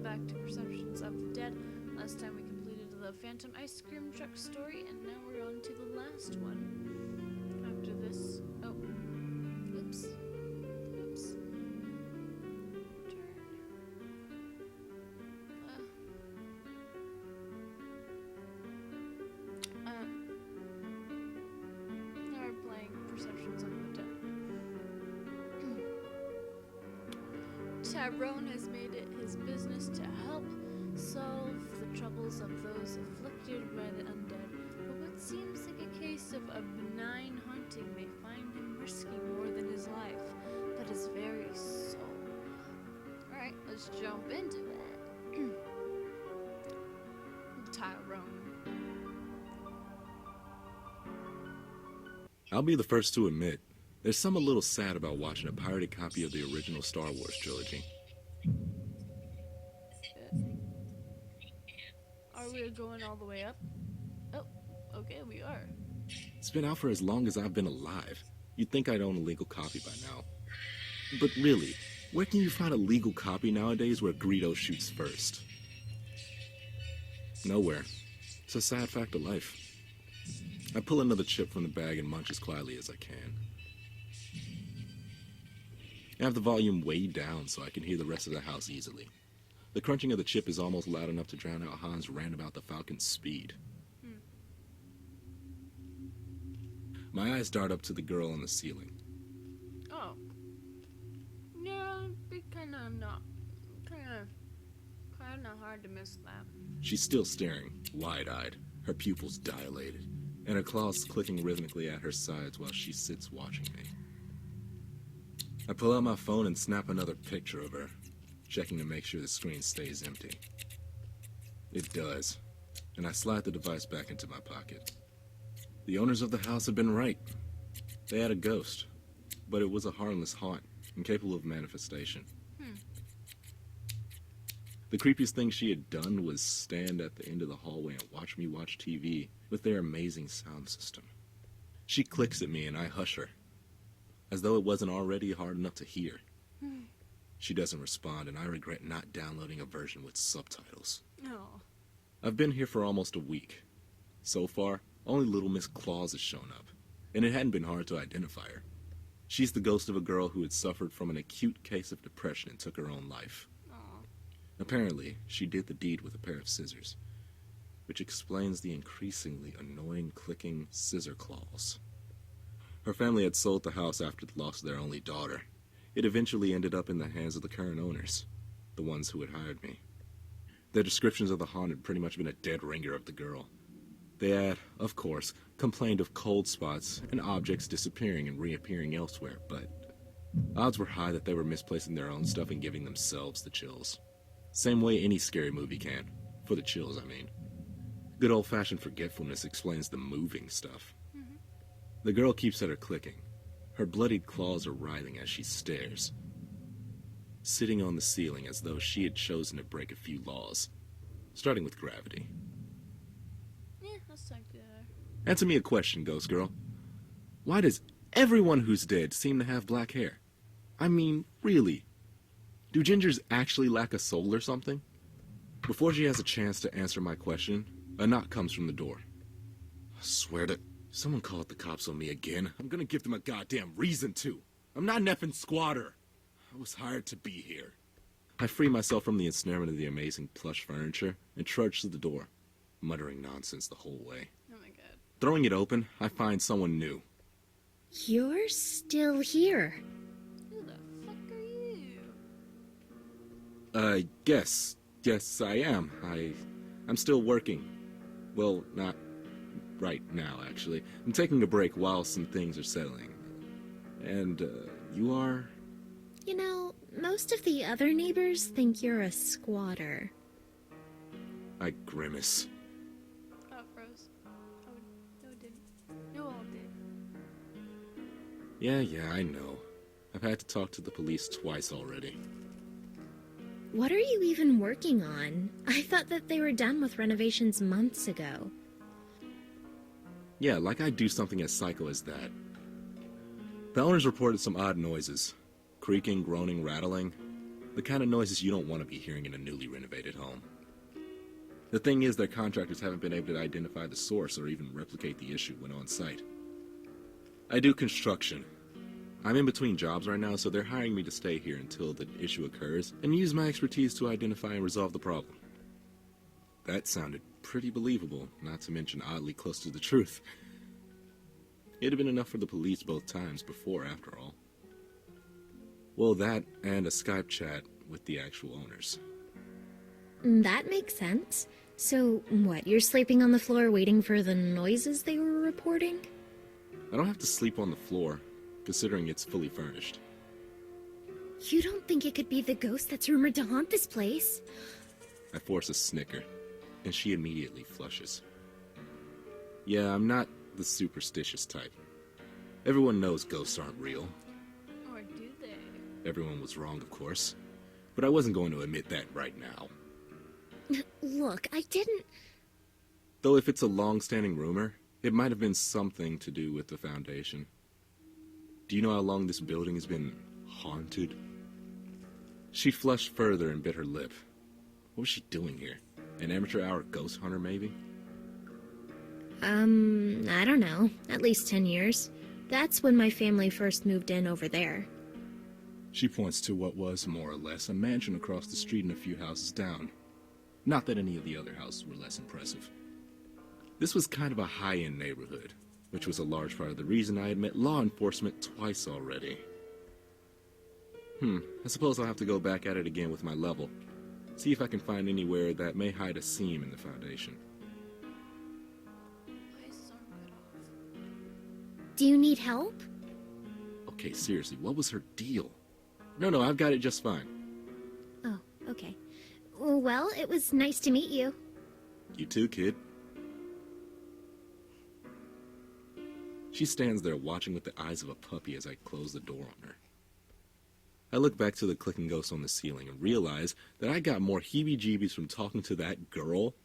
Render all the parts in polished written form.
back to Perceptions of the Dead. Last time we completed the Phantom Ice Cream Truck story, and now we're on to the last one. After this... Oh. Oops. Oops. Turn. Now we're playing Perceptions of the Dead. Tyrone has made it his business to help solve the troubles of those afflicted by the undead, but what seems like a case of a benign haunting may find him risking more than his life, but his very soul. Alright, let's jump into it. Tyrone. I'll be the first to admit, there's something a little sad about watching a pirated copy of the original Star Wars trilogy. Are we going all the way up? Oh, okay, we are. It's been out for as long as I've been alive. You'd think I'd own a legal copy by now. But really, where can you find a legal copy nowadays where Greedo shoots first? Nowhere. It's a sad fact of life. I pull another chip from the bag and munch as quietly as I can. I have the volume way down so I can hear the rest of the house easily. The crunching of the chip is almost loud enough to drown out Han's rant about the Falcon's speed. My eyes dart up to the girl on the ceiling. Oh. Yeah, it'd be kinda hard to miss that. She's still staring, wide-eyed, her pupils dilated, and her claws clicking rhythmically at her sides while she sits watching me. I pull out my phone and snap another picture of her, checking to make sure the screen stays empty. It does, and I slide the device back into my pocket. The owners of the house had been right. They had a ghost, but it was a harmless haunt, incapable of manifestation. The creepiest thing she had done was stand at the end of the hallway and watch me watch TV with their amazing sound system. She clicks at me and I hush her, as though it wasn't already hard enough to hear. She doesn't respond, and I regret not downloading a version with subtitles. Oh. I've been here for almost a week. So far, only Little Miss Claus has shown up, and it hadn't been hard to identify her. She's the ghost of a girl who had suffered from an acute case of depression and took her own life. Apparently, she did the deed with a pair of scissors, which explains the increasingly annoying clicking scissor claws. Her family had sold the house after the loss of their only daughter. It eventually ended up in the hands of the current owners, the ones who had hired me. Their descriptions of the haunt had pretty much been a dead ringer of the girl. They had, of course, complained of cold spots and objects disappearing and reappearing elsewhere, but odds were high that they were misplacing their own stuff and giving themselves the chills. Same way any scary movie can. For the chills, I mean. Good old-fashioned forgetfulness explains the moving stuff. The girl keeps at her clicking. Her bloodied claws are writhing as she stares, sitting on the ceiling as though she had chosen to break a few laws, starting with gravity. Yeah, that's not good. Answer me a question, Ghost Girl. Why does everyone who's dead seem to have black hair? I mean, really? Do gingers actually lack a soul or something? Before she has a chance to answer my question, a knock comes from the door. I swear to... Someone called the cops on me again. I'm gonna give them a goddamn reason to. I'm not an effing squatter. I was hired to be here. I free myself from the ensnarement of the amazing plush furniture and trudge to the door, muttering nonsense the whole way. Oh my god. Throwing it open, I find someone new. You're still here. Who the fuck are you? Yes, I am. I'm still working. Well, not right now, actually. I'm taking a break while some things are settling. And, you are? You know, most of the other neighbors think you're a squatter. I grimace. Oh, it froze. Oh, no, it didn't. No, all did. Yeah, I know. I've had to talk to the police twice already. What are you even working on? I thought that they were done with renovations months ago. Yeah, like I'd do something as psycho as that. The owners reported some odd noises. Creaking, groaning, rattling. The kind of noises you don't want to be hearing in a newly renovated home. The thing is, their contractors haven't been able to identify the source or even replicate the issue when on site. I do construction. I'm in between jobs right now, so they're hiring me to stay here until the issue occurs and use my expertise to identify and resolve the problem. That sounded pretty believable, not to mention oddly close to the truth. It'd have been enough for the police both times before, after all. Well, that and a Skype chat with the actual owners. That makes sense. So, what, you're sleeping on the floor waiting for the noises they were reporting? I don't have to sleep on the floor, considering it's fully furnished. You don't think it could be the ghost that's rumored to haunt this place? I force a snicker, and she immediately flushes. Yeah, I'm not the superstitious type. Everyone knows ghosts aren't real. Or do they? Everyone was wrong, of course. But I wasn't going to admit that right now. Look, I didn't... Though if it's a long-standing rumor, it might have been something to do with the Foundation. Do you know how long this building has been haunted? She flushed further and bit her lip. What was she doing here? An amateur hour ghost hunter, maybe? I don't know. At least 10 years. That's when my family first moved in over there. She points to what was, more or less, a mansion across the street and a few houses down. Not that any of the other houses were less impressive. This was kind of a high-end neighborhood, which was a large part of the reason I had met law enforcement twice already. I suppose I'll have to go back at it again with my level. See if I can find anywhere that may hide a seam in the Foundation. Why is this arm cut off? Do you need help? Okay, seriously, what was her deal? No, I've got it just fine. Oh, okay. Well, it was nice to meet you. You too, kid. She stands there watching with the eyes of a puppy as I close the door on her. I look back to the clicking ghost on the ceiling and realize that I got more heebie-jeebies from talking to that girl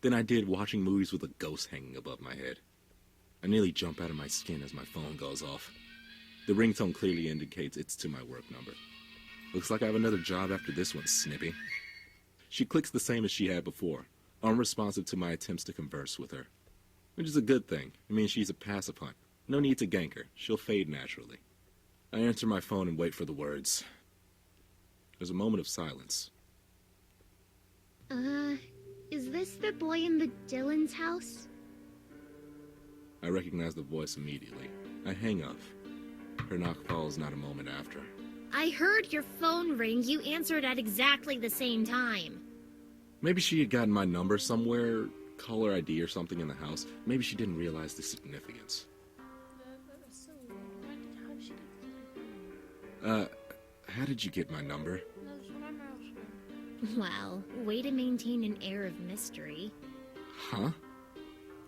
than I did watching movies with a ghost hanging above my head. I nearly jump out of my skin as my phone goes off. The ringtone clearly indicates it's to my work number. Looks like I have another job after this one, Snippy. She clicks the same as she had before, unresponsive to my attempts to converse with her. Which is a good thing. It means she's a pacifier. No need to gank her. She'll fade naturally. I answer my phone and wait for the words. There's a moment of silence. Is this the boy in the Dillon's house? I recognize the voice immediately. I hang up. Her knock follows not a moment after. I heard your phone ring. You answered at exactly the same time. Maybe she had gotten my number somewhere, caller ID or something in the house. Maybe she didn't realize the significance. That was so weird. How did she get the phone? How did you get my number? That's what I'm asking. Wow, way to maintain an air of mystery. Huh?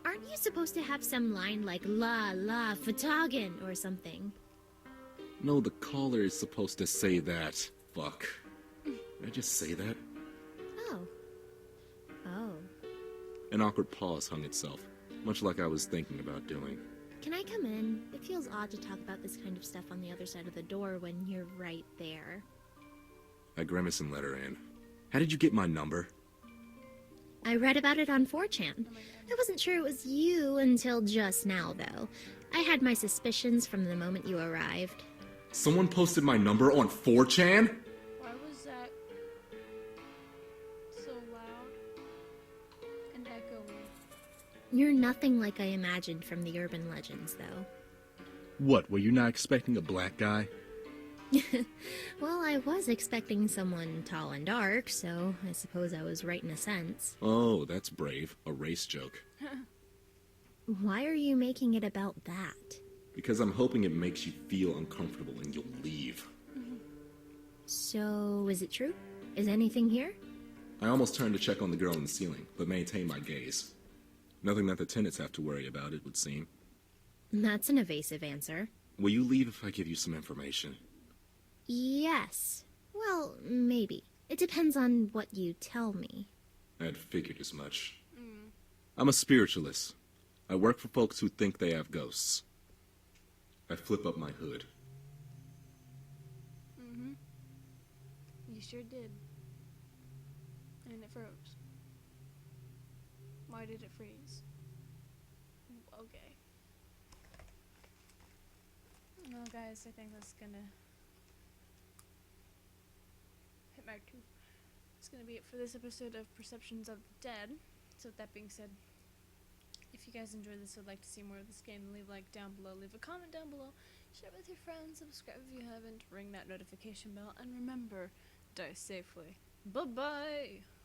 Aren't you supposed to have some line like La La Fatagan or something? No, the caller is supposed to say that. Fuck. Did I just say that? Oh. Oh. An awkward pause hung itself, much like I was thinking about doing. Can I come in? It feels odd to talk about this kind of stuff on the other side of the door when you're right there. I grimace and let her in. How did you get my number? I read about it on 4chan. I wasn't sure it was you until just now, though. I had my suspicions from the moment you arrived. Someone posted my number on 4chan? Why was that so loud and echoey? You're nothing like I imagined from the urban legends, though. What, were you not expecting a black guy? Well, I was expecting someone tall and dark, so I suppose I was right in a sense. Oh, that's brave. A race joke. Why are you making it about that? Because I'm hoping it makes you feel uncomfortable and you'll leave. So, is it true? Is anything here? I almost turned to check on the girl in the ceiling, but maintained my gaze. Nothing that the tenants have to worry about, it would seem. That's an evasive answer. Will you leave if I give you some information? Yes. Well, maybe. It depends on what you tell me. I'd figured as much. I'm a spiritualist. I work for folks who think they have ghosts. I flip up my hood. You sure did. And it froze. Why did it freeze? Okay. Well, guys, I think that's gonna hit mark 2. It's gonna be it for this episode of Perceptions of the Dead. So with that being said, if you guys enjoyed this or would like to see more of this game, leave a like down below, leave a comment down below, share it with your friends, subscribe if you haven't, ring that notification bell, and remember, die safely. Bye-bye!